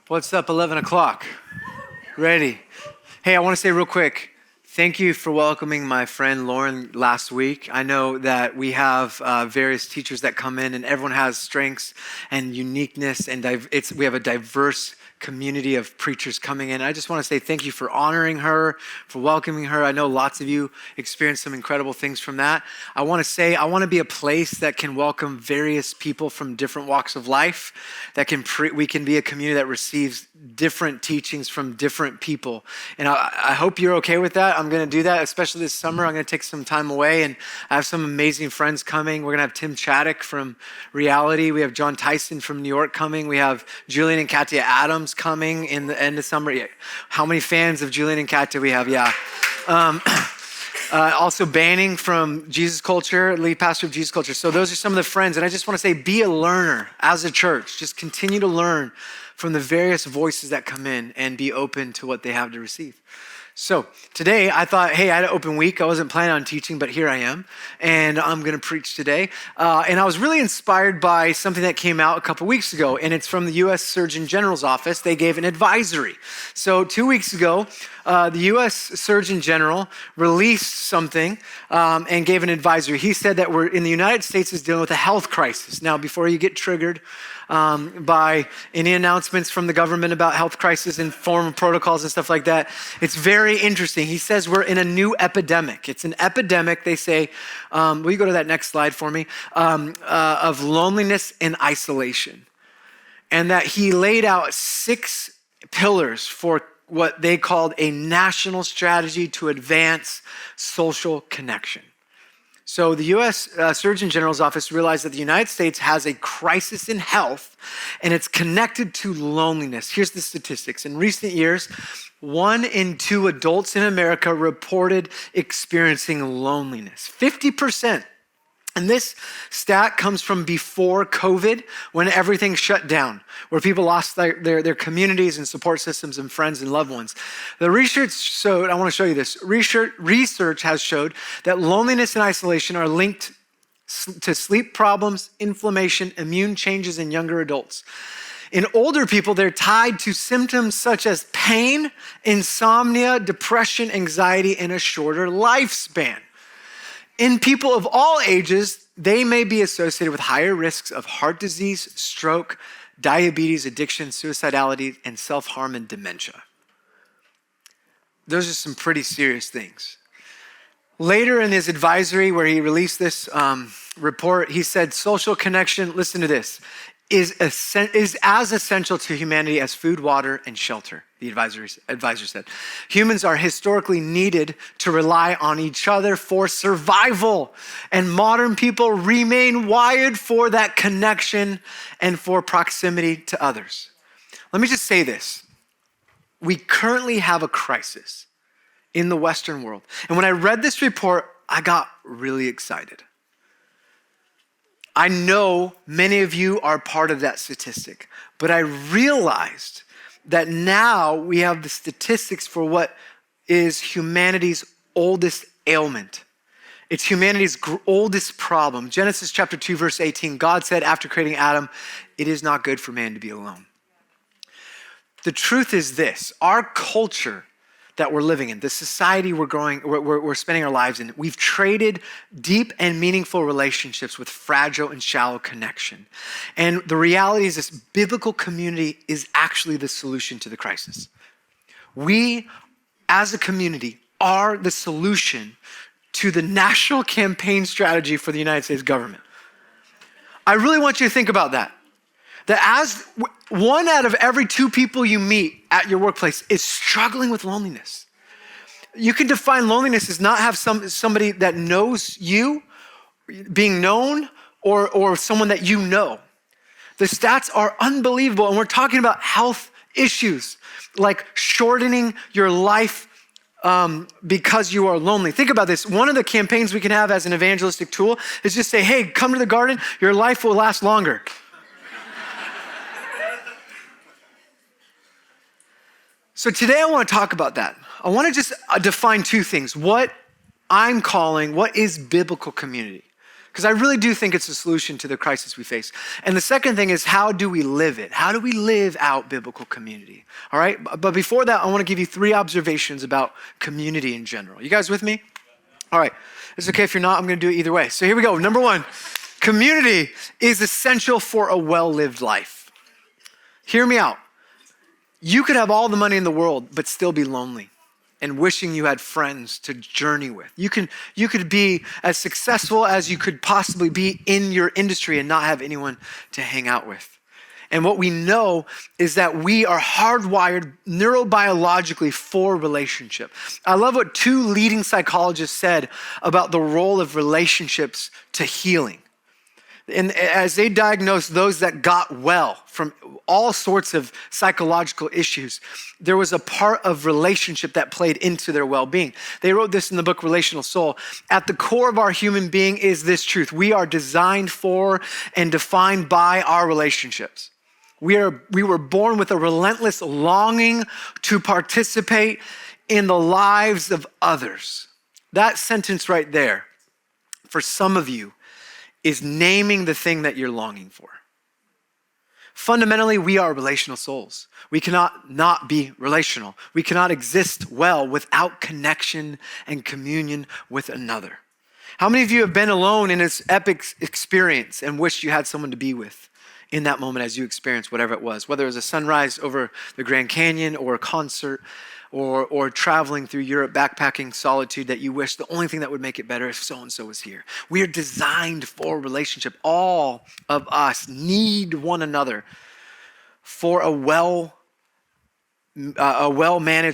What's up, 11 o'clock? Ready? Hey, I want to say real quick, thank you for welcoming my friend Lauren last week. I know that we have various teachers that come in and everyone has strengths and uniqueness and we have a diverse community of preachers coming in. I just want to say thank you for honoring her, for welcoming her. I know lots of you experienced some incredible things from that. I want to say I want to be a place that can welcome various people from different walks of life, that we can be a community that receives different teachings from different people. And I hope you're okay with that. I'm going to do that, especially this summer. I'm going to take some time away, and I have some amazing friends coming. We're going to have Tim Chaddick from Reality. We have John Tyson from New York coming. We have Julian and Katia Adams coming in the end of summer. Yeah. How many fans of Julian and Katia we have? Yeah. Also Banning from Jesus Culture, lead pastor of Jesus Culture. So those are some of the friends. And I just want to say, be a learner as a church. Just continue to learn from the various voices that come in and be open to what they have to receive. So today I thought, hey, I had an open week. I wasn't planning on teaching, but here I am. And I'm going to preach today. And I was really inspired by something that came out a couple weeks ago. And it's from the U.S. Surgeon General's office. They gave an advisory. So 2 weeks ago, the U.S. Surgeon General released something and gave an advisory. He said that we're in the United States is dealing with a health crisis. Now, before you get triggered by any announcements from the government about health crisis and form protocols and stuff like that, it's very interesting. He says we're in a new epidemic. It's an epidemic, they say, will you go to that next slide for me, of loneliness and isolation. And that he laid out 6 pillars for what they called a national strategy to advance social connection. So the U.S. Surgeon General's office realized that the United States has a crisis in health, and it's connected to loneliness. Here's the statistics. In recent years, 1 in 2 adults in America reported experiencing loneliness. 50%. And this stat comes from before COVID, when everything shut down, where people lost their communities and support systems and friends and loved ones. The research showed, I want to show you this, research has showed that loneliness and isolation are linked to sleep problems, inflammation, immune changes in younger adults. In older people, they're tied to symptoms such as pain, insomnia, depression, anxiety, and a shorter lifespan. In people of all ages, they may be associated with higher risks of heart disease, stroke, diabetes, addiction, suicidality, and self-harm and dementia. Those are some pretty serious things. Later in his advisory, where he released this report, he said social connection, listen to this, is as essential to humanity as food, water, and shelter, the advisor said. Humans are historically needed to rely on each other for survival, and modern people remain wired for that connection and for proximity to others. Let me just say this. We currently have a crisis in the Western world. And when I read this report, I got really excited. I know many of you are part of that statistic, but I realized that now we have the statistics for what is humanity's oldest ailment. It's humanity's oldest problem. Genesis chapter 2, verse 18, God said after creating Adam, it is not good for man to be alone. The truth is this, our culture that we're living in, the society we're spending our lives in, we've traded deep and meaningful relationships with fragile and shallow connection. And the reality is this biblical community is actually the solution to the crisis. We, as a community, are the solution to the national campaign strategy for the United States government. I really want you to think about that. That as 1 out of every 2 people you meet at your workplace is struggling with loneliness. You can define loneliness as not have somebody that knows you, being known, or someone that you know. The stats are unbelievable, and we're talking about health issues, like shortening your life because you are lonely. Think about this. One of the campaigns we can have as an evangelistic tool is just say, hey, come to the garden, your life will last longer. So today I want to talk about that. I want to just define 2 things. What I'm calling, what is biblical community? Because I really do think it's a solution to the crisis we face. And the second thing is, how do we live it? How do we live out biblical community? All right, but before that, I want to give you 3 observations about community in general. You guys with me? All right, it's okay if you're not, I'm going to do it either way. So here we go. Number 1, community is essential for a well-lived life. Hear me out. You could have all the money in the world, but still be lonely and wishing you had friends to journey with. You could be as successful as you could possibly be in your industry and not have anyone to hang out with. And what we know is that we are hardwired neurobiologically for relationship. I love what 2 leading psychologists said about the role of relationships to healing. And as they diagnosed those that got well from all sorts of psychological issues, there was a part of relationship that played into their well-being. They wrote this in the book, Relational Soul. At the core of our human being is this truth. We are designed for and defined by our relationships. We were born with a relentless longing to participate in the lives of others. That sentence right there, for some of you, is naming the thing that you're longing for. Fundamentally, we are relational souls. We cannot not be relational. We cannot exist well without connection and communion with another. How many of you have been alone in this epic experience and wished you had someone to be with in that moment as you experienced whatever it was, whether it was a sunrise over the Grand Canyon or a concert or traveling through Europe, backpacking solitude, that you wish the only thing that would make it better if so-and-so was here. We are designed for relationship. All of us need one another for a well-managed,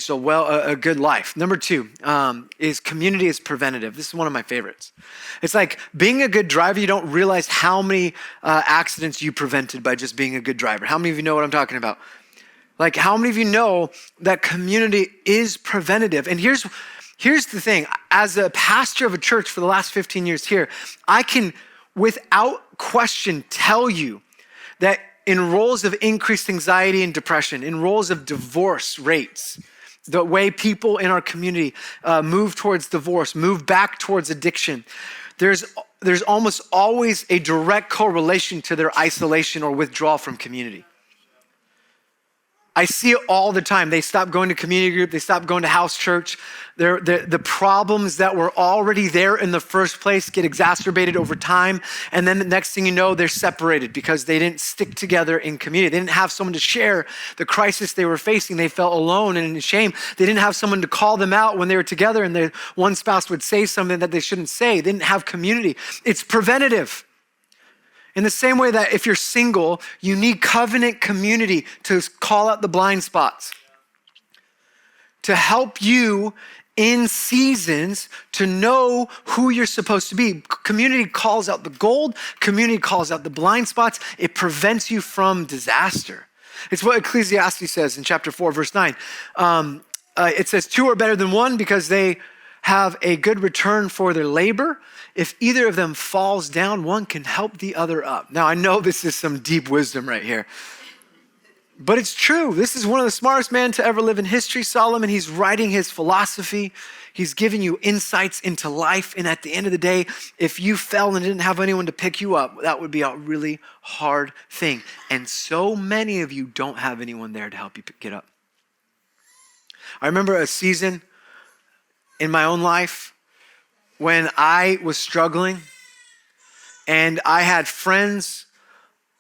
a good life. Number 2 is community is preventative. This is one of my favorites. It's like being a good driver, you don't realize how many accidents you prevented by just being a good driver. How many of you know what I'm talking about? Like, how many of you know that community is preventative? And here's the thing. As a pastor of a church for the last 15 years here, I can, without question, tell you that in roles of increased anxiety and depression, in roles of divorce rates, the way people in our community move towards divorce, move back towards addiction, there's almost always a direct correlation to their isolation or withdrawal from community. I see it all the time. They stop going to community group. They stop going to house church. The problems that were already there in the first place get exacerbated over time. And then the next thing you know, they're separated because they didn't stick together in community. They didn't have someone to share the crisis they were facing. They felt alone and in shame. They didn't have someone to call them out when they were together and one spouse would say something that they shouldn't say. They didn't have community. It's preventative. In the same way that if you're single, you need covenant community to call out the blind spots, to help you in seasons to know who you're supposed to be. Community calls out the gold. Community calls out the blind spots. It prevents you from disaster. It's what Ecclesiastes says in chapter 4, verse 9. It says, 2 are better than 1 because they have a good return for their labor. If either of them falls down, one can help the other up. Now, I know this is some deep wisdom right here, but it's true. This is one of the smartest men to ever live in history, Solomon. He's writing his philosophy. He's giving you insights into life. And at the end of the day, if you fell and didn't have anyone to pick you up, that would be a really hard thing. And so many of you don't have anyone there to help you get up. I remember a season in my own life when I was struggling and I had friends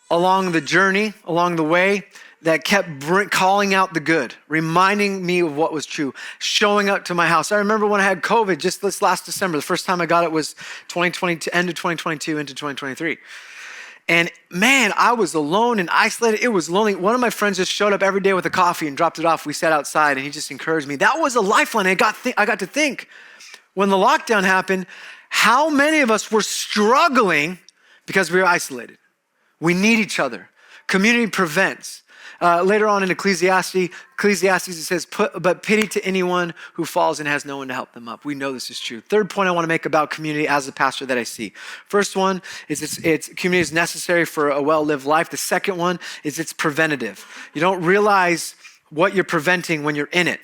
along the journey, along the way, that kept calling out the good, reminding me of what was true, showing up to my house. I remember when I had COVID just this last December, the first time I got it was 2020, end of 2022 into 2023. And man, I was alone and isolated. It was lonely. One of my friends just showed up every day with a coffee and dropped it off. We sat outside and he just encouraged me. That was a lifeline. I got to think, when the lockdown happened, how many of us were struggling because we were isolated? We need each other. Community prevents. Later on in Ecclesiastes, it says, but pity to anyone who falls and has no one to help them up. We know this is true. Third point I want to make about community as a pastor that I see. First one is it's community is necessary for a well-lived life. The second one is it's preventative. You don't realize what you're preventing when you're in it,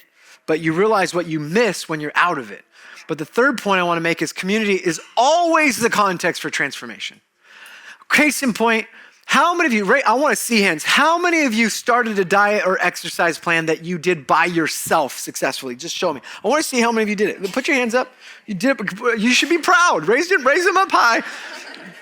but you realize what you miss when you're out of it. But the third point I want to make is community is always the context for transformation. Case in point, how many of you, I want to see hands. How many of you started a diet or exercise plan that you did by yourself successfully? Just show me. I want to see how many of you did it. Put your hands up. You did it. You should be proud. Raise them up high.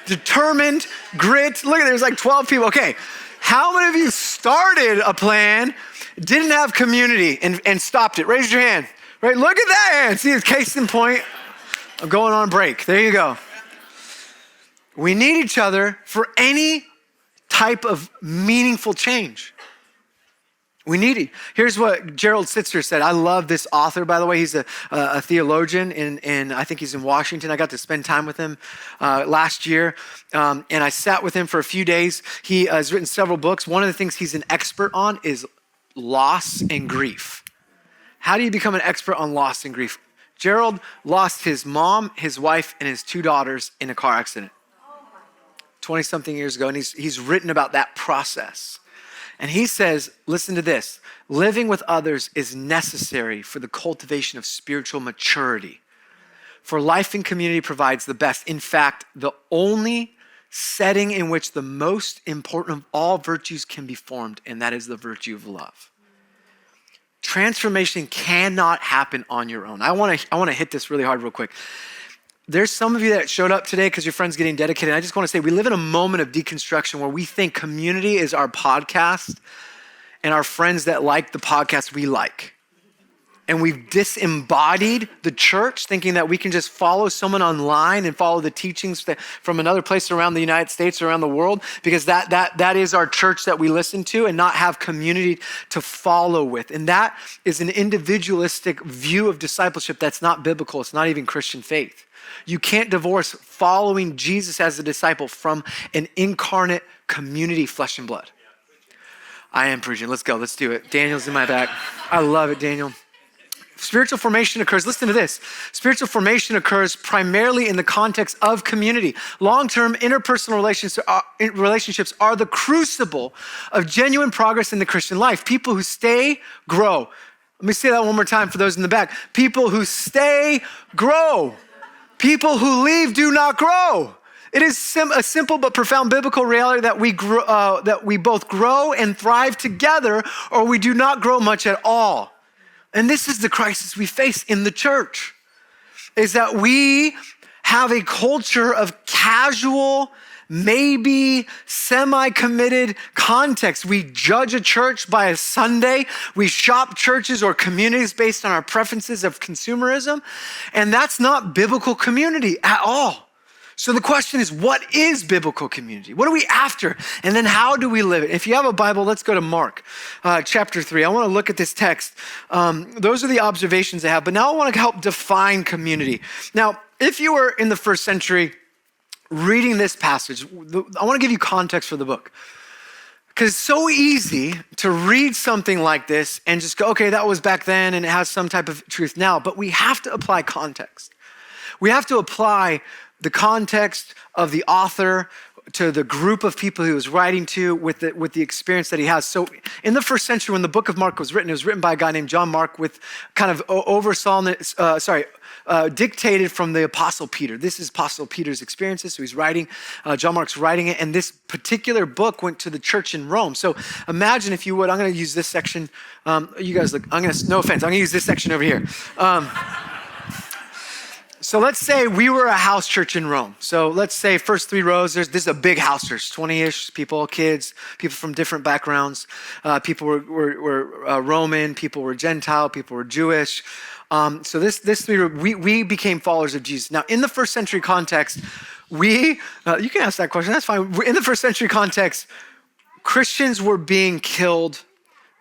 Determined, grit. Look at there's like 12 people. Okay. How many of you started a plan, didn't have community, and stopped it? Raise your hand. Right? Look at that hand. See, it's case in point. I'm going on break. There you go. We need each other for any type of meaningful change. We need it. Here's what Gerald Sitzer said. I love this author, by the way. He's a theologian, and I think he's in Washington. I got to spend time with him last year, and I sat with him for a few days. He has written several books. One of the things he's an expert on is loss and grief. How do you become an expert on loss and grief? Gerald lost his mom, his wife, and his 2 daughters in a car accident 20-something years ago, and he's written about that process. And he says, listen to this, living with others is necessary for the cultivation of spiritual maturity. For life in community provides the best. In fact, the only setting in which the most important of all virtues can be formed, and that is the virtue of love. Transformation cannot happen on your own. I want to hit this really hard real quick. There's some of you that showed up today because your friend's getting dedicated. I just want to say we live in a moment of deconstruction where we think community is our podcast and our friends that like the podcast we like. And we've disembodied the church, thinking that we can just follow someone online and follow the teachings from another place around the United States or around the world, because that is our church that we listen to, and not have community to follow with. And that is an individualistic view of discipleship that's not biblical. It's not even Christian faith. You can't divorce following Jesus as a disciple from an incarnate community, flesh and blood. I am preaching. Let's go. Let's do it. Daniel's in my back. I love it, Daniel. Spiritual formation occurs, listen to this. Spiritual formation occurs primarily in the context of community. Long-term interpersonal relationships are the crucible of genuine progress in the Christian life. People who stay, grow. Let me say that one more time for those in the back. People who stay, grow. People who leave do not grow. It is a simple but profound biblical reality that we both grow and thrive together, or we do not grow much at all. And this is the crisis we face in the church, is that we have a culture of casual, maybe semi-committed context. We judge a church by a Sunday. We shop churches or communities based on our preferences of consumerism. And that's not biblical community at all. So the question is, what is biblical community? What are we after? And then how do we live it? If you have a Bible, let's go to Mark chapter 3. I want to look at this text. Those are the observations I have, but now I want to help define community. Now, if you were in the first century reading this passage, I want to give you context for the book. Because it's so easy to read something like this and just go, okay, that was back then and it has some type of truth now, but we have to apply context. We have to apply the context of the author to the group of people he was writing to with the experience that he has. So in the first century, when the book of Mark was written, it was written by a guy named John Mark with kind of dictated from the Apostle Peter. This is Apostle Peter's experiences. So he's writing, John Mark's writing it, and this particular book went to the church in Rome. So imagine, if you would, I'm going to use this section. You guys look, no offense, I'm going to use this section over here. So let's say we were a house church in Rome. So let's say first 3 rows, this is a big house church, 20-ish people, kids, people from different backgrounds. People were Roman, people were Gentile, people were Jewish. So this 3, we became followers of Jesus. Now, in the first century context, you can ask that question, that's fine. In the first century context, Christians were being killed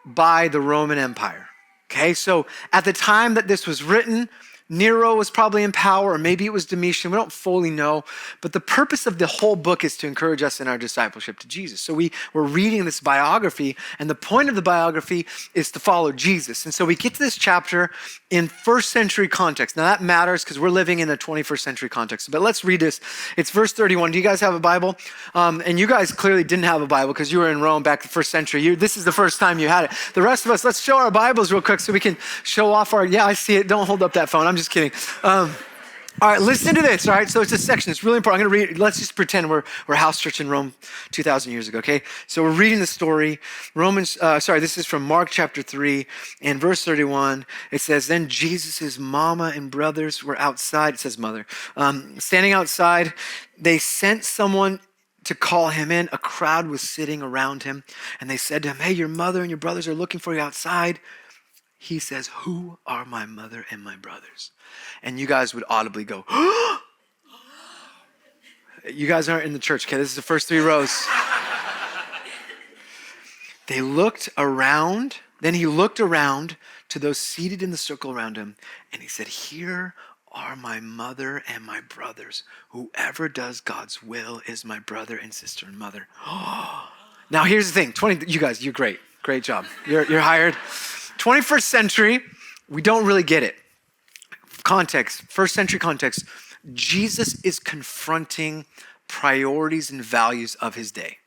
by the Roman Empire. Okay, so at the time that this was written, Nero was probably in power, or maybe it was Domitian. We don't fully know. But the purpose of the whole book is to encourage us in our discipleship to Jesus. So we're reading this biography, and the point of the biography is to follow Jesus. And so we get to this chapter in first century context. Now that matters because we're living in the 21st century context. But let's read this. It's verse 31. Do you guys have a Bible? And you guys clearly didn't have a Bible because you were in Rome back the first century. This is the first time you had it. The rest of us, let's show our Bibles real quick so we can show off yeah, I see it. Don't hold up that phone. I'm just kidding. All right, listen to this, all right? So it's a section, it's really important. I'm gonna read, let's just pretend we're a house church in Rome 2,000 years ago, okay? So we're reading the story. This is from Mark chapter 3 and verse 31. It says, then Jesus' mama and brothers were outside, it says mother, standing outside. They sent someone to call him in. A crowd was sitting around him, and they said to him, hey, your mother and your brothers are looking for you outside. He says, who are my mother and my brothers? And you guys would audibly go, you guys aren't in the church, okay? This is the first 3 rows. They looked around. Then he looked around to those seated in the circle around him, and he said, here are my mother and my brothers. Whoever does God's will is my brother and sister and mother. Now here's the thing, you guys, you're great. Great job. You're hired. 21st century, we don't really get it. Context, first century context, Jesus is confronting priorities and values of his day.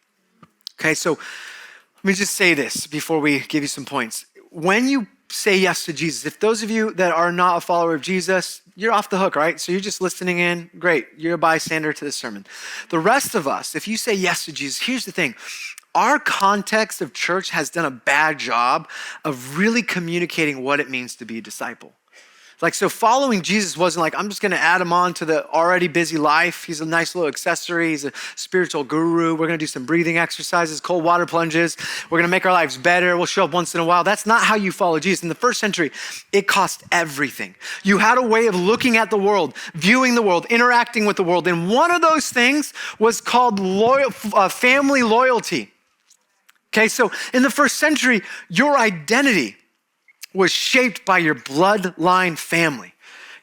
Okay, so let me just say this before we give you some points. When you say yes to Jesus, if those of you that are not a follower of Jesus, you're off the hook, right? So you're just listening in, great, you're a bystander to this sermon. The rest of us, if you say yes to Jesus, here's the thing. Our context of church has done a bad job of really communicating what it means to be a disciple. Like, so following Jesus wasn't like, I'm just going to add him on to the already busy life. He's a nice little accessory. He's a spiritual guru. We're going to do some breathing exercises, cold water plunges. We're going to make our lives better. We'll show up once in a while. That's not how you follow Jesus. In the first century, it cost everything. You had a way of looking at the world, viewing the world, interacting with the world. And one of those things was called family loyalty. Okay, so in the first century, your identity was shaped by your bloodline family,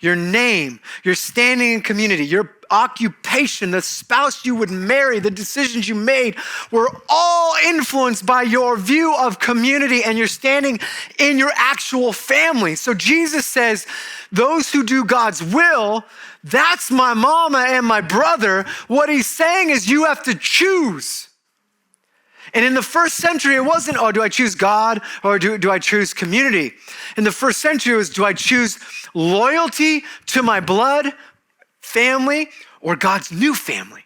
your name, your standing in community, your occupation, the spouse you would marry, the decisions you made were all influenced by your view of community and your standing in your actual family. So Jesus says, those who do God's will, that's my mama and my brother. What he's saying is you have to choose. And in the first century, it wasn't, oh, do I choose God or do I choose community? In the first century, it was, do I choose loyalty to my blood family or God's new family?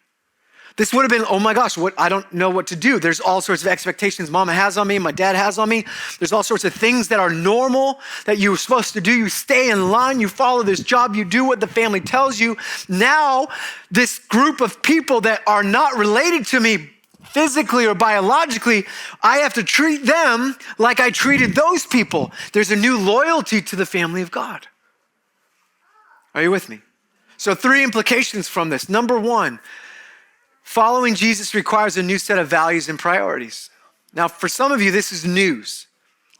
This would have been, oh my gosh, I don't know what to do. There's all sorts of expectations mama has on me, my dad has on me. There's all sorts of things that are normal that you're supposed to do. You stay in line, you follow this job, you do what the family tells you. Now, this group of people that are not related to me physically or biologically, I have to treat them like I treated those people. There's a new loyalty to the family of God. Are you with me? So 3 implications from this. Number 1, following Jesus requires a new set of values and priorities. Now, for some of you, this is news.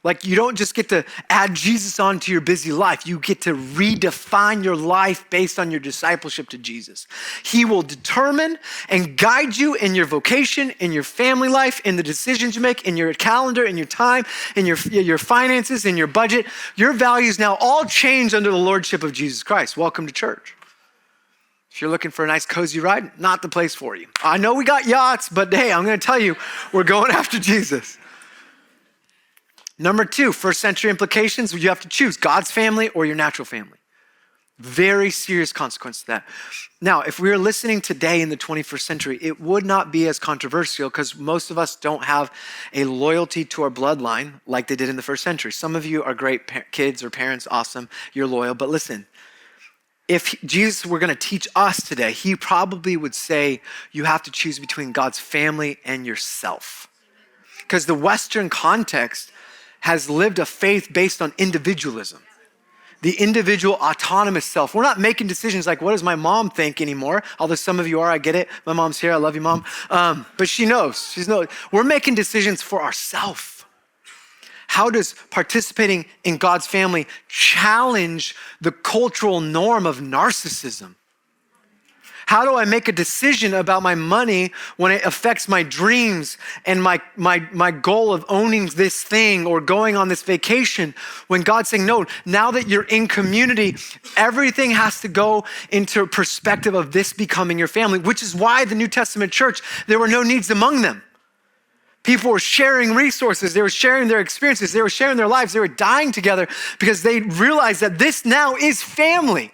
Like, you don't just get to add Jesus onto your busy life. You get to redefine your life based on your discipleship to Jesus. He will determine and guide you in your vocation, in your family life, in the decisions you make, in your calendar, in your time, in your finances, in your budget. Your values now all change under the lordship of Jesus Christ. Welcome to church. If you're looking for a nice cozy ride, not the place for you. I know we got yachts, but hey, I'm going to tell you, we're going after Jesus. Number 2, first century implications, you have to choose God's family or your natural family. Very serious consequence to that. Now, if we were listening today in the 21st century, it would not be as controversial because most of us don't have a loyalty to our bloodline like they did in the first century. Some of you are great kids or parents, awesome, you're loyal, but listen, if Jesus were going to teach us today, he probably would say you have to choose between God's family and yourself. Because the Western context has lived a faith based on individualism. The individual autonomous self. We're not making decisions like, what does my mom think anymore? Although some of you are, I get it. My mom's here, I love you, Mom. But she knows, we're making decisions for ourselves. How does participating in God's family challenge the cultural norm of narcissism? How do I make a decision about my money when it affects my dreams and my goal of owning this thing or going on this vacation? When God's saying, no, now that you're in community, everything has to go into perspective of this becoming your family, which is why the New Testament church, there were no needs among them. People were sharing resources. They were sharing their experiences. They were sharing their lives. They were dying together because they realized that this now is family.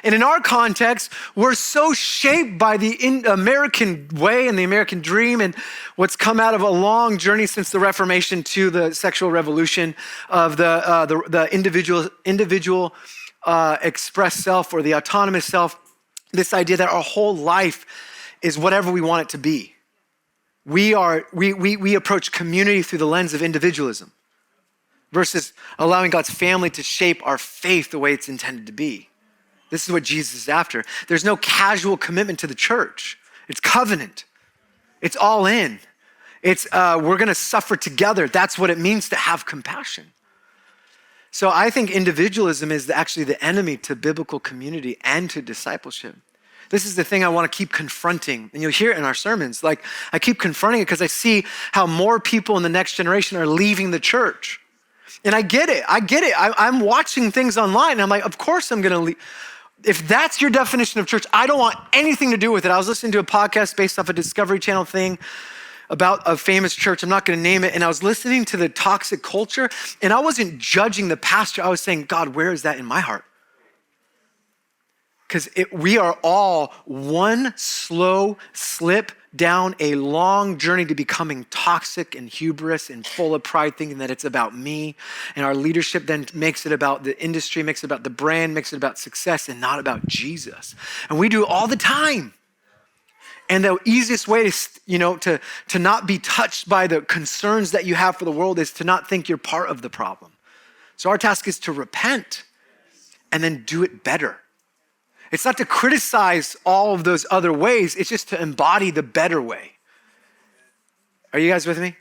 And in our context, we're so shaped by the American way and the American dream and what's come out of a long journey since the Reformation to the sexual revolution of the individual express self or the autonomous self. This idea that our whole life is whatever we want it to be. We approach community through the lens of individualism versus allowing God's family to shape our faith the way it's intended to be. This is what Jesus is after. There's no casual commitment to the church. It's covenant. It's all in. It's we're gonna suffer together. That's what it means to have compassion. So I think individualism is actually the enemy to biblical community and to discipleship. This is the thing I want to keep confronting. And you'll hear it in our sermons. Like I keep confronting it because I see how more people in the next generation are leaving the church. And I get it. I'm watching things online and I'm like, of course I'm gonna leave. If that's your definition of church, I don't want anything to do with it. I was listening to a podcast based off a Discovery Channel thing about a famous church. I'm not going to name it. And I was listening to the toxic culture and I wasn't judging the pastor. I was saying, God, where is that in my heart? Because we are all one slow slip down a long journey to becoming toxic and hubris and full of pride, thinking that it's about me. And our leadership then makes it about the industry, makes it about the brand, makes it about success and not about Jesus. And we do it all the time. And the easiest way to not be touched by the concerns that you have for the world is to not think you're part of the problem. So our task is to repent and then do it better. It's not to criticize all of those other ways. It's just to embody the better way. Are you guys with me?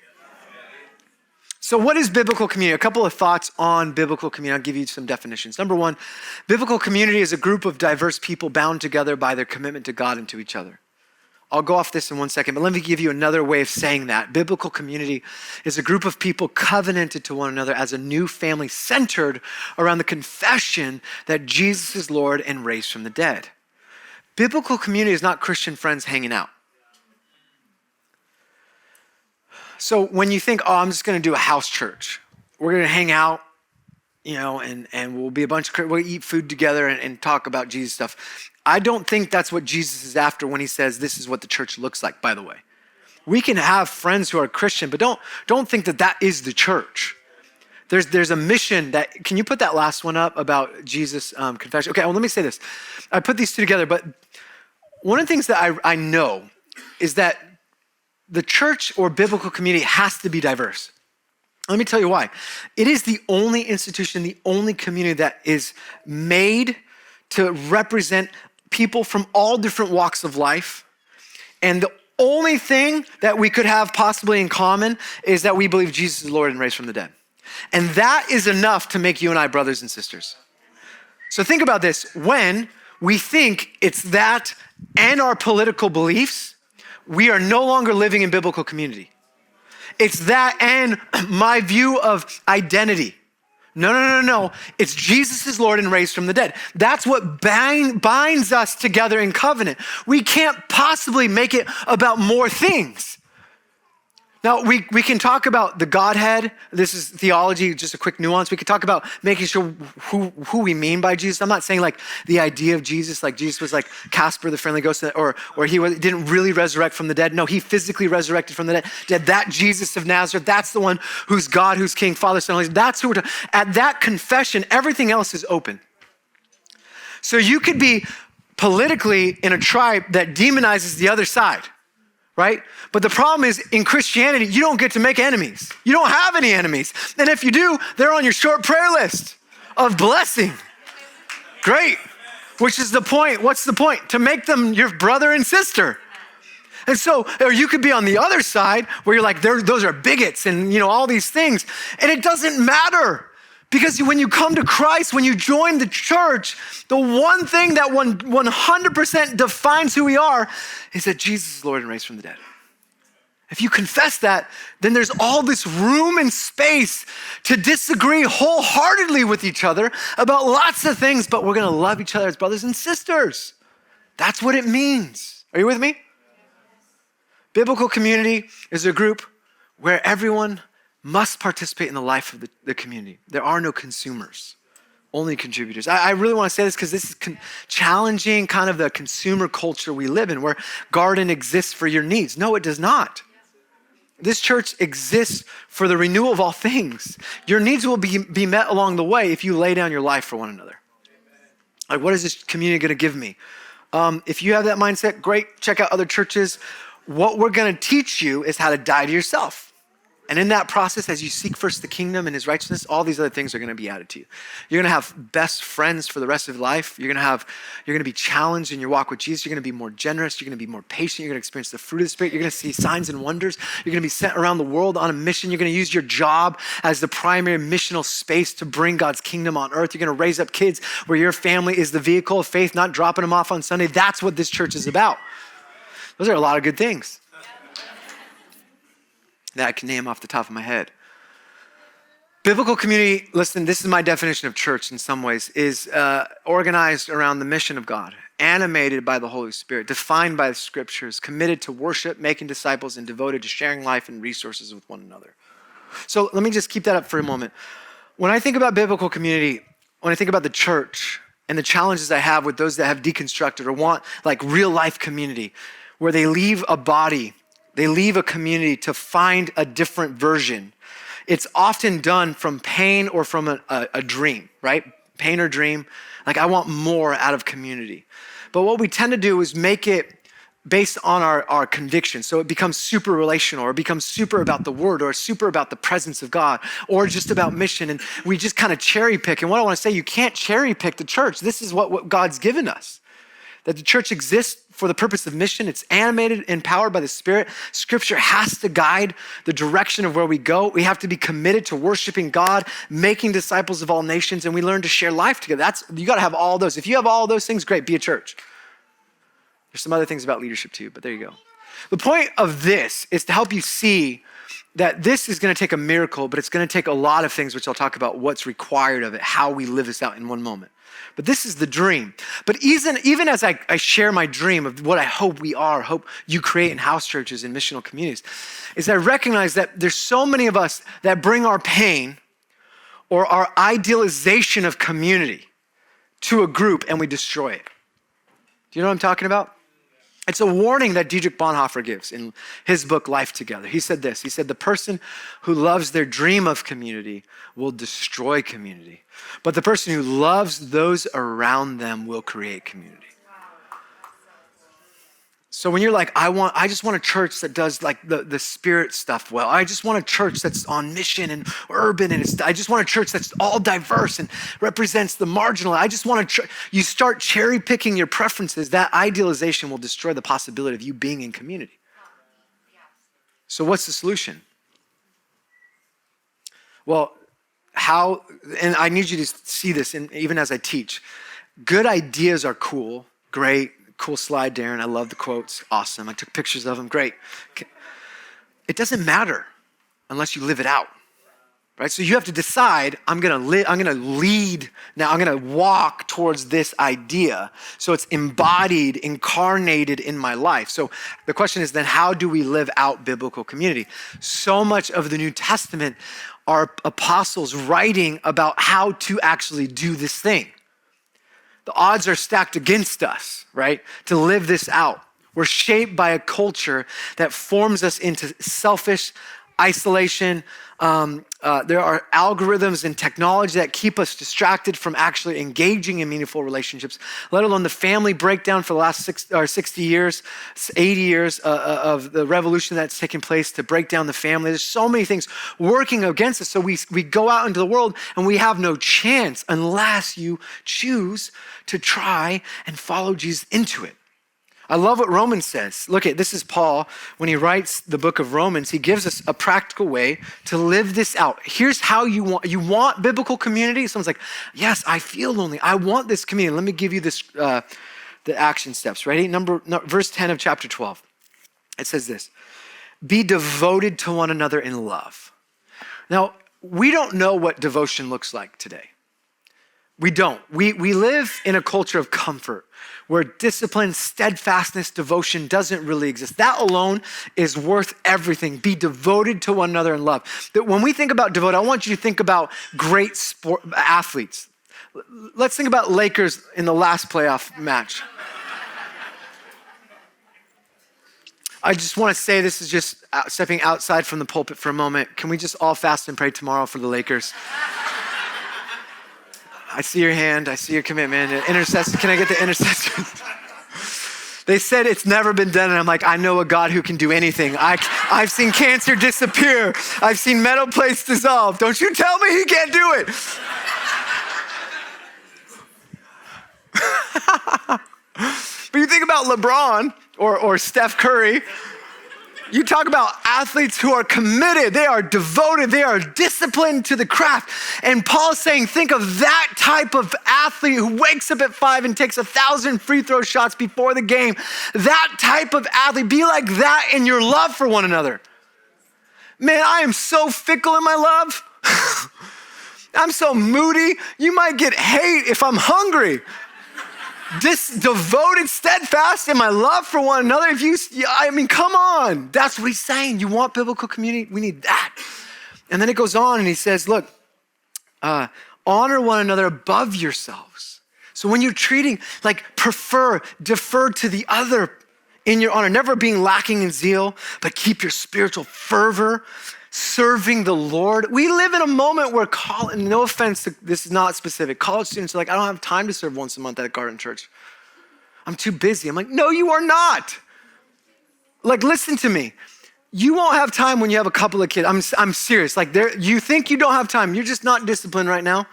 So what is biblical community? A couple of thoughts on biblical community. I'll give you some definitions. Number one, biblical community is a group of diverse people bound together by their commitment to God and to each other. I'll go off this in 1 second, but let me give you another way of saying that. Biblical community is a group of people covenanted to one another as a new family centered around the confession that Jesus is Lord and raised from the dead. Biblical community is not Christian friends hanging out. So when you think, I'm just gonna do a house church, we're gonna hang out, and we'll be we'll eat food together and talk about Jesus stuff. I don't think that's what Jesus is after when he says this is what the church looks like, by the way. We can have friends who are Christian, but don't think that is the church. There's a mission that, can you put that last one up about Jesus' confession? Okay, well, let me say this. I put these two together, but one of the things that I know is that the church or biblical community has to be diverse. Let me tell you why. It is the only institution, the only community that is made to represent people from all different walks of life. And the only thing that we could have possibly in common is that we believe Jesus is Lord and raised from the dead. And that is enough to make you and I brothers and sisters. So think about this. When we think it's that and our political beliefs, we are no longer living in biblical community. It's that and my view of identity. No. It's Jesus is Lord and raised from the dead. That's what binds us together in covenant. We can't possibly make it about more things. Now, we can talk about the Godhead. This is theology, just a quick nuance. We could talk about making sure who we mean by Jesus. I'm not saying like the idea of Jesus, like Jesus was like Casper the Friendly Ghost, or he didn't really resurrect from the dead. No, he physically resurrected from the dead. That Jesus of Nazareth, that's the one who's God, who's King, Father, Son, Holy Spirit. That's who we're talking. At that confession, everything else is open. So you could be politically in a tribe that demonizes the other side, right? But the problem is in Christianity, you don't get to make enemies. You don't have any enemies. And if you do, they're on your short prayer list of blessing. Great. Which is the point. What's the point? To make them your brother and sister. And so, or you could be on the other side where you're like, those are bigots and all these things. And it doesn't matter. Because when you come to Christ, when you join the church, the one thing that 100% defines who we are is that Jesus is Lord and raised from the dead. If you confess that, then there's all this room and space to disagree wholeheartedly with each other about lots of things, but we're gonna love each other as brothers and sisters. That's what it means. Are you with me? Biblical community is a group where everyone must participate in the life of the community. There are no consumers, only contributors. I really want to say this because this is challenging kind of the consumer culture we live in, where garden exists for your needs. No, it does not. This church exists for the renewal of all things. Your needs will be met along the way if you lay down your life for one another. Like, what is this community going to give me? If you have that mindset, great. Check out other churches. What we're going to teach you is how to die to yourself. And in that process, as you seek first the kingdom and his righteousness, all these other things are going to be added to you. You're going to have best friends for the rest of your life. You're going to be challenged in your walk with Jesus. You're going to be more generous. You're going to be more patient. You're going to experience the fruit of the Spirit. You're going to see signs and wonders. You're going to be sent around the world on a mission. You're going to use your job as the primary missional space to bring God's kingdom on earth. You're going to raise up kids where your family is the vehicle of faith, not dropping them off on Sunday. That's what this church is about. Those are a lot of good things that I can name off the top of my head. Biblical community, listen, this is my definition of church in some ways, is organized around the mission of God, animated by the Holy Spirit, defined by the scriptures, committed to worship, making disciples, and devoted to sharing life and resources with one another. So let me just keep that up for a moment. When I think about biblical community, when I think about the church and the challenges I have with those that have deconstructed or want like real life community, where they leave a body, they leave a community to find a different version. It's often done from pain or from a dream, right? Pain or dream. Like, I want more out of community. But what we tend to do is make it based on our conviction. So it becomes super relational, or it becomes super about the word, or super about the presence of God, or just about mission. And we just kind of cherry pick. And what I want to say, you can't cherry pick the church. This is what God's given us. That the church exists for the purpose of mission. It's animated, empowered by the Spirit. Scripture has to guide the direction of where we go. We have to be committed to worshiping God, making disciples of all nations, and we learn to share life together. You got to have all those. If you have all those things, great, be a church. There's some other things about leadership too, but there you go. The point of this is to help you see that this is going to take a miracle, but it's going to take a lot of things, which I'll talk about what's required of it, how we live this out in one moment. But this is the dream. But even as I share my dream of what I hope we are, hope you create in house churches and missional communities, is I recognize that there's so many of us that bring our pain or our idealization of community to a group and we destroy it. Do you know what I'm talking about? It's a warning that Dietrich Bonhoeffer gives in his book, Life Together. He said this, he said, the person who loves their dream of community will destroy community, but the person who loves those around them will create community. So when you're like, I just want a church that does like the spirit stuff well. I just want a church that's on mission and urban, and I just want a church that's all diverse and represents the marginal. I just want a church. You start cherry picking your preferences, that idealization will destroy the possibility of you being in community. So what's the solution? Well, and I need you to see this even as I teach. Good ideas are cool, great. Cool slide, Darren. I love the quotes. Awesome. I took pictures of them. Great. It doesn't matter unless you live it out, right? So you have to decide, I'm going to lead. Now I'm going to walk towards this idea. So it's embodied, incarnated in my life. So the question is then, how do we live out biblical community? So much of the New Testament are apostles writing about how to actually do this thing. The odds are stacked against us, right? To live this out. We're shaped by a culture that forms us into selfish isolation. There are algorithms and technology that keep us distracted from actually engaging in meaningful relationships, let alone the family breakdown for the last 60 years, 80 years of the revolution that's taken place to break down the family. There's so many things working against us. So we go out into the world and we have no chance unless you choose to try and follow Jesus into it. I love what Romans says. Look at, this is Paul. When he writes the book of Romans, he gives us a practical way to live this out. Here's how you want biblical community? Someone's like, yes, I feel lonely. I want this community. Let me give you this, the action steps. Ready? Verse 10 of chapter 12. It says this, be devoted to one another in love. Now, we don't know what devotion looks like today. We don't. We live in a culture of comfort where discipline, steadfastness, devotion doesn't really exist. That alone is worth everything. Be devoted to one another in love. That when we think about devoted, I want you to think about great sport athletes. Let's think about Lakers in the last playoff match. I just want to say, this is just stepping outside from the pulpit for a moment. Can we just all fast and pray tomorrow for the Lakers? I see your hand. I see your commitment. Intercessor. Can I get the intercessor? They said it's never been done. And I'm like, I know a God who can do anything. I've seen cancer disappear. I've seen metal plates dissolve. Don't you tell me he can't do it. But you think about LeBron or Steph Curry, you talk about athletes who are committed, they are devoted, they are disciplined to the craft. And Paul's saying, think of that type of athlete who wakes up at 5 and takes 1,000 free throw shots before the game. That type of athlete, be like that in your love for one another. Man, I am so fickle in my love. I'm so moody. You might get hate if I'm hungry. Devoted, steadfast in my love for one another. Come on. That's what he's saying. You want biblical community? We need that. And then it goes on and he says, look, honor one another above yourselves. So when you're treating, defer to the other in your honor, never being lacking in zeal, but keep your spiritual fervor, serving the Lord. We live in a moment where, no offense, this is not specific, college students are like, I don't have time to serve once a month at a garden church. I'm too busy. I'm like, no, you are not. Listen to me. You won't have time when you have a couple of kids. I'm serious. You think you don't have time. You're just not disciplined right now.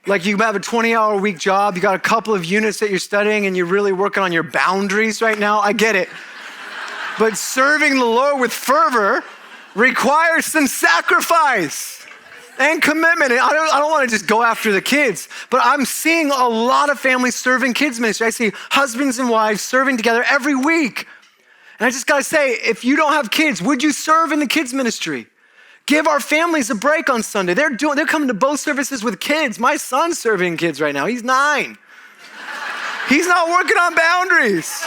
You have a 20-hour week job. You got a couple of units that you're studying and you're really working on your boundaries right now. I get it. But serving the Lord with fervor requires some sacrifice and commitment. And I don't want to just go after the kids, but I'm seeing a lot of families serving kids ministry. I see husbands and wives serving together every week. And I just got to say, if you don't have kids, would you serve in the kids ministry? Give our families a break on Sunday. They're coming to both services with kids. My son's serving kids right now. He's 9. He's not working on boundaries.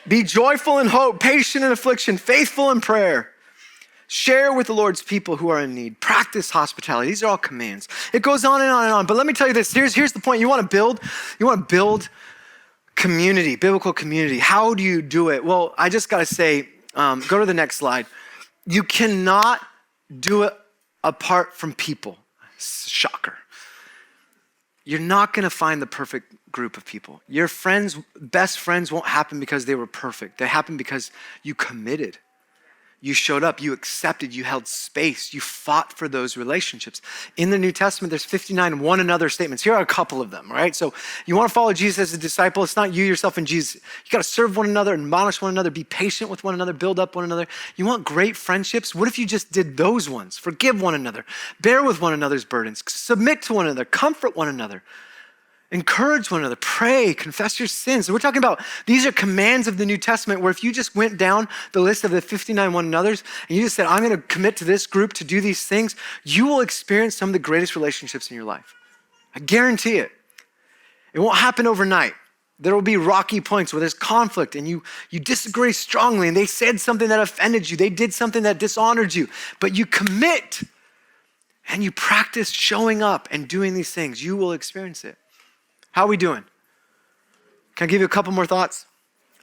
Be joyful in hope, patient in affliction, faithful in prayer. Share with the Lord's people who are in need. Practice hospitality. These are all commands. It goes on and on and on. But let me tell you this. Here's the point. You want to build community, biblical community. How do you do it? Well, I just got to say, go to the next slide. You cannot do it apart from people. Shocker. You're not going to find the perfect group of people. Your friends, best friends won't happen because they were perfect. They happen because you committed. You showed up, you accepted, you held space, you fought for those relationships. In the New Testament, there's 59 one another statements. Here are a couple of them, right? So you want to follow Jesus as a disciple. It's not you, yourself, and Jesus. You got to serve one another, admonish one another, be patient with one another, build up one another. You want great friendships? What if you just did those ones? Forgive one another, bear with one another's burdens, submit to one another, comfort one another. Encourage one another, pray, confess your sins. So we're talking about, these are commands of the New Testament where if you just went down the list of the 59 one another's and you just said, I'm going to commit to this group to do these things, you will experience some of the greatest relationships in your life. I guarantee it. It won't happen overnight. There will be rocky points where there's conflict and you disagree strongly and they said something that offended you. They did something that dishonored you, but you commit and you practice showing up and doing these things. You will experience it. How are we doing? Can I give you a couple more thoughts?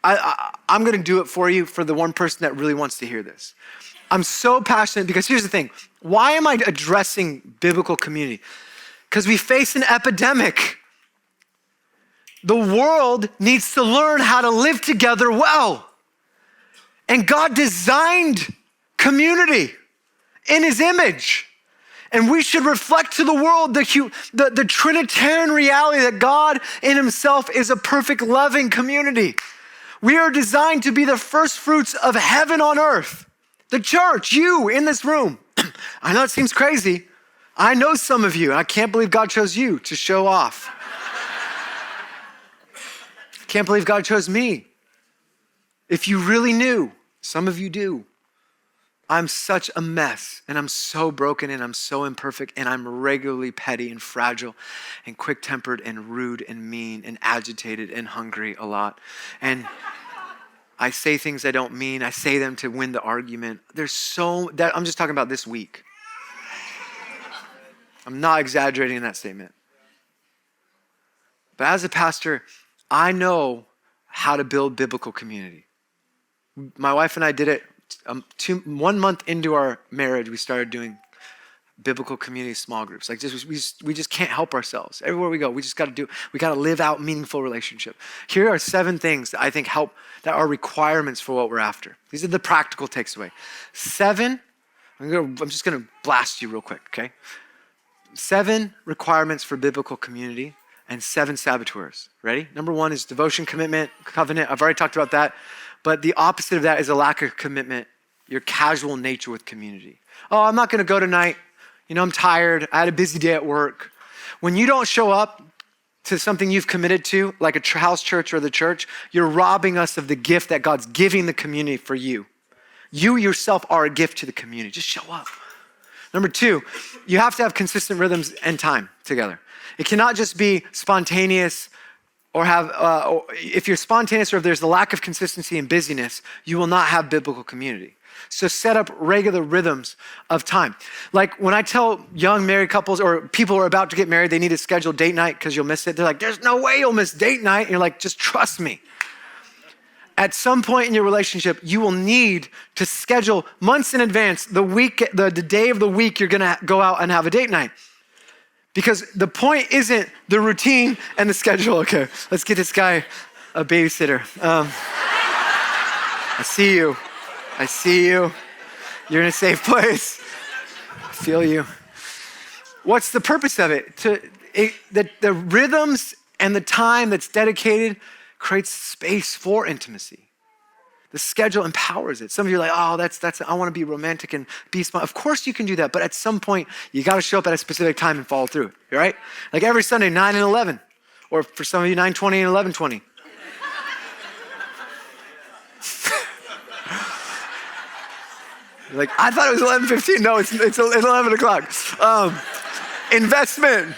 I'm going to do it for you for the one person that really wants to hear this. I'm so passionate because here's the thing. Why am I addressing biblical community? Because we face an epidemic. The world needs to learn how to live together well. And God designed community in his image. And we should reflect to the world the Trinitarian reality that God in himself is a perfect, loving community. We are designed to be the first fruits of heaven on earth. The church, you in this room. I know it seems crazy. I know some of you, and I can't believe God chose you to show off. Can't believe God chose me. If you really knew, some of you do. I'm such a mess, and I'm so broken, and I'm so imperfect, and I'm regularly petty and fragile and quick-tempered and rude and mean and agitated and hungry a lot. And I say things I don't mean. I say them to win the argument. I'm just talking about this week. I'm not exaggerating in that statement. But as a pastor, I know how to build biblical community. My wife and I did it 1 month into our marriage. We started doing biblical community small groups. Like we just can't help ourselves. Everywhere we go, we just got to we got to live out meaningful relationship. Here are 7 things that I think help, that are requirements for what we're after. These are the practical takeaway. 7, I'm just going to blast you real quick, okay? 7 requirements for biblical community and 7 saboteurs. Ready? Number 1 is devotion, commitment, covenant. I've already talked about that. But the opposite of that is a lack of commitment, your casual nature with community. Oh, I'm not going to go tonight. I'm tired. I had a busy day at work. When you don't show up to something you've committed to, like a house church or the church, you're robbing us of the gift that God's giving the community for you. You yourself are a gift to the community. Just show up. Number 2, you have to have consistent rhythms and time together. It cannot just be spontaneous or if you're spontaneous or if there's a lack of consistency and busyness, you will not have biblical community. So set up regular rhythms of time. Like when I tell young married couples or people who are about to get married, they need to schedule date night because you'll miss it. They're like, there's no way you'll miss date night. And you're like, just trust me. At some point in your relationship, you will need to schedule months in advance the day of the week you're gonna go out and have a date night. Because the point isn't the routine and the schedule. Okay, let's get this guy a babysitter. I see you. You're in a safe place. I feel you. What's the purpose of it? The rhythms and the time that's dedicated creates space for intimacy. The schedule empowers it. Some of you are like, oh, that's I want to be romantic and be smart. Of course you can do that, but at some point, you got to show up at a specific time and follow through, right? Like every Sunday, 9 and 11. Or for some of you, 9:20 and 11:20. Like, I thought it was 11:15. No, it's 11 o'clock. Investment.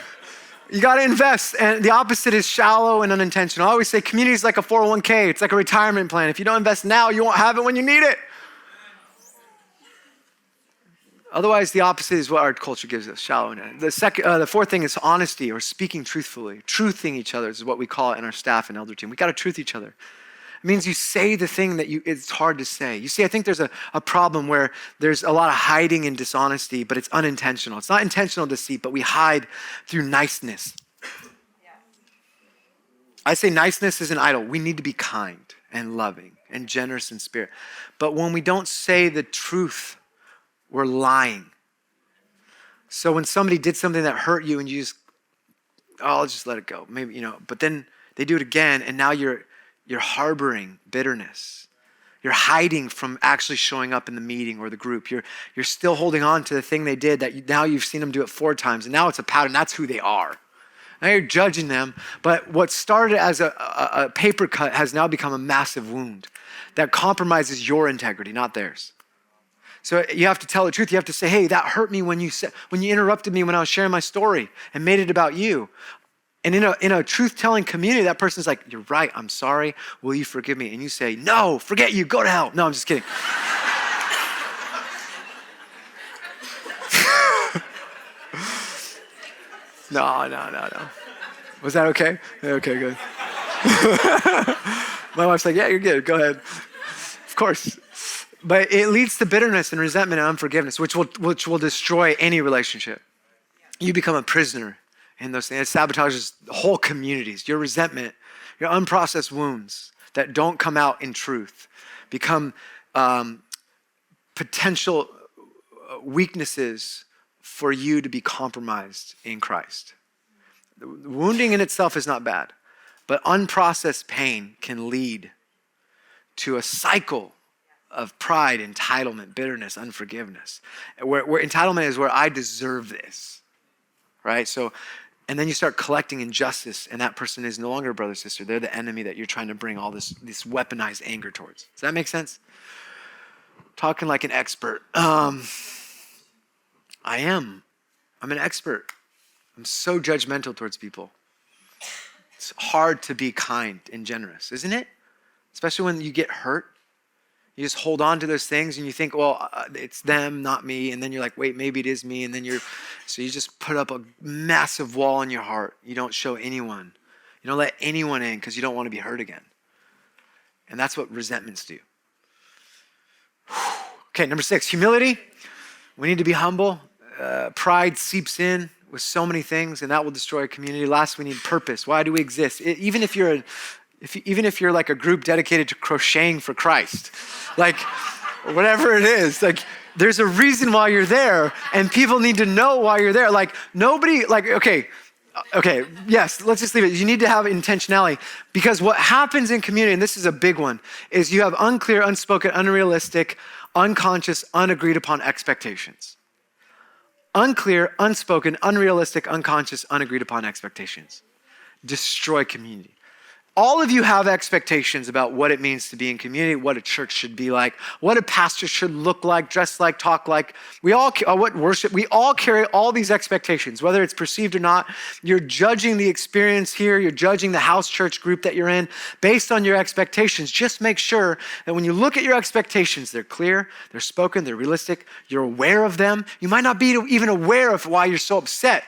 You got to invest. And the opposite is shallow and unintentional. I always say community is like a 401k. It's like a retirement plan. If you don't invest now, you won't have it when you need it. Otherwise, the opposite is what our culture gives us, shallow. The 4th thing is honesty or speaking truthfully. Truthing each other is what we call it in our staff and elder team. We got to truth each other. It means you say the thing that it's hard to say. You see, I think there's a problem where there's a lot of hiding and dishonesty, but it's unintentional. It's not intentional deceit, but we hide through niceness. Yeah. I say niceness is an idol. We need to be kind and loving and generous in spirit. But when we don't say the truth, we're lying. So when somebody did something that hurt you and you just, I'll just let it go. Maybe, but then they do it again and now you're harboring bitterness. You're hiding from actually showing up in the meeting or the group. You're still holding on to the thing they did that now you've seen them do it 4 times. And now it's a pattern. That's who they are. Now you're judging them. But what started as a paper cut has now become a massive wound that compromises your integrity, not theirs. So you have to tell the truth. You have to say, hey, that hurt me when you interrupted me when I was sharing my story and made it about you. And in a truth-telling community, that person's like, you're right, I'm sorry, will you forgive me? And you say, no, forget you, go to hell. No, I'm just kidding. No. Was that okay? Okay, good. My wife's like, yeah, you're good, go ahead. Of course. But it leads to bitterness and resentment and unforgiveness, which will destroy any relationship. You become a prisoner in those things. It sabotages whole communities. Your resentment, your unprocessed wounds that don't come out in truth become potential weaknesses for you to be compromised in Christ. The wounding in itself is not bad, but unprocessed pain can lead to a cycle of pride, entitlement, bitterness, unforgiveness. Where entitlement is where I deserve this, right? So, and then you start collecting injustice, and that person is no longer a brother or sister. They're the enemy that you're trying to bring all this weaponized anger towards. Does that make sense? talking like an expert. I'm an expert. I'm so judgmental towards people. It's hard to be kind and generous, isn't it? Especially when you get hurt. You just hold on to those things and you think, well, it's them, not me. And then you're like, wait, maybe it is me. And then so you just put up a massive wall in your heart. You don't show anyone. You don't let anyone in because you don't want to be hurt again. And that's what resentments do. Okay, number 6, humility. We need to be humble. Pride seeps in with so many things, and that will destroy a community. Last, we need purpose. Why do we exist? Even if you're like a group dedicated to crocheting for Christ, like whatever it is, like there's a reason why you're there, and people need to know why you're there. Like nobody, like okay, yes, let's just leave it. You need to have intentionality, because what happens in community, and this is a big one, is you have unclear, unspoken, unrealistic, unconscious, unagreed upon expectations. Unclear, unspoken, unrealistic, unconscious, unagreed upon expectations. Destroy community. All of you have expectations about what it means to be in community, what a church should be like, what a pastor should look like, dress like, talk like. We all carry all these expectations, whether it's perceived or not. You're judging the experience here. You're judging the house church group that you're in based on your expectations. Just make sure that when you look at your expectations, they're clear, they're spoken, they're realistic, you're aware of them. You might not be even aware of why you're so upset.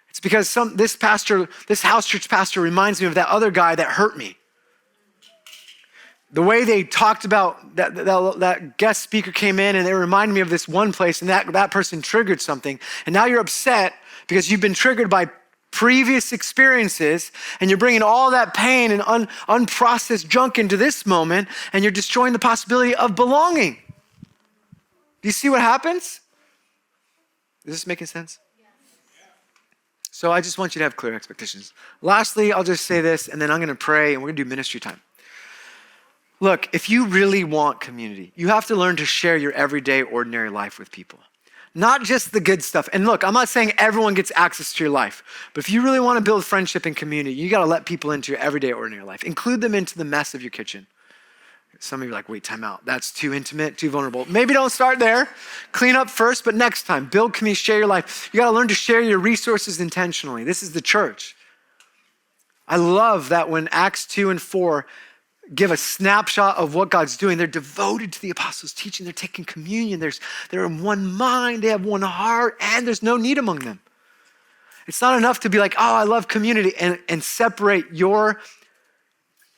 It's because this house church pastor reminds me of that other guy that hurt me. The way they talked about that guest speaker came in and they reminded me of this one place, and that person triggered something. And now you're upset because you've been triggered by previous experiences, and you're bringing all that pain and unprocessed junk into this moment, and you're destroying the possibility of belonging. Do you see what happens? Is this making sense? So I just want you to have clear expectations. Lastly, I'll just say this, and then I'm going to pray, and we're going to do ministry time. Look, if you really want community, you have to learn to share your everyday, ordinary life with people. Not just the good stuff. And look, I'm not saying everyone gets access to your life, but if you really want to build friendship and community, you got to let people into your everyday, ordinary life. Include them into the mess of your kitchen. Some of you are like, wait, time out. That's too intimate, too vulnerable. Maybe don't start there. Clean up first, but next time, build community, share your life. You got to learn to share your resources intentionally. This is the church. I love that when Acts 2 and 4 give a snapshot of what God's doing, they're devoted to the apostles' teaching. They're taking communion. They're in one mind. They have one heart, and there's no need among them. It's not enough to be like, oh, I love community, and separate your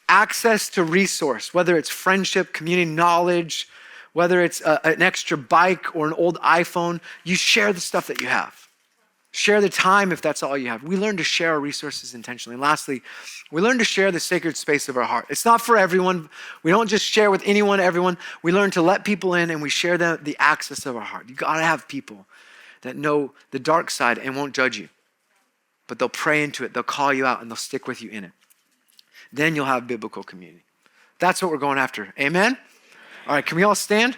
access to resource, whether it's friendship, community, knowledge, whether it's an extra bike or an old iPhone. You share the stuff that you have. Share the time if that's all you have. We learn to share our resources intentionally. And lastly, we learn to share the sacred space of our heart. It's not for everyone. We don't just share with anyone, everyone. We learn to let people in, and we share the access of our heart. You gotta have people that know the dark side and won't judge you, but they'll pray into it. They'll call you out, and they'll stick with you in it. Then you'll have biblical community. That's what we're going after. Amen? All right, can we all stand?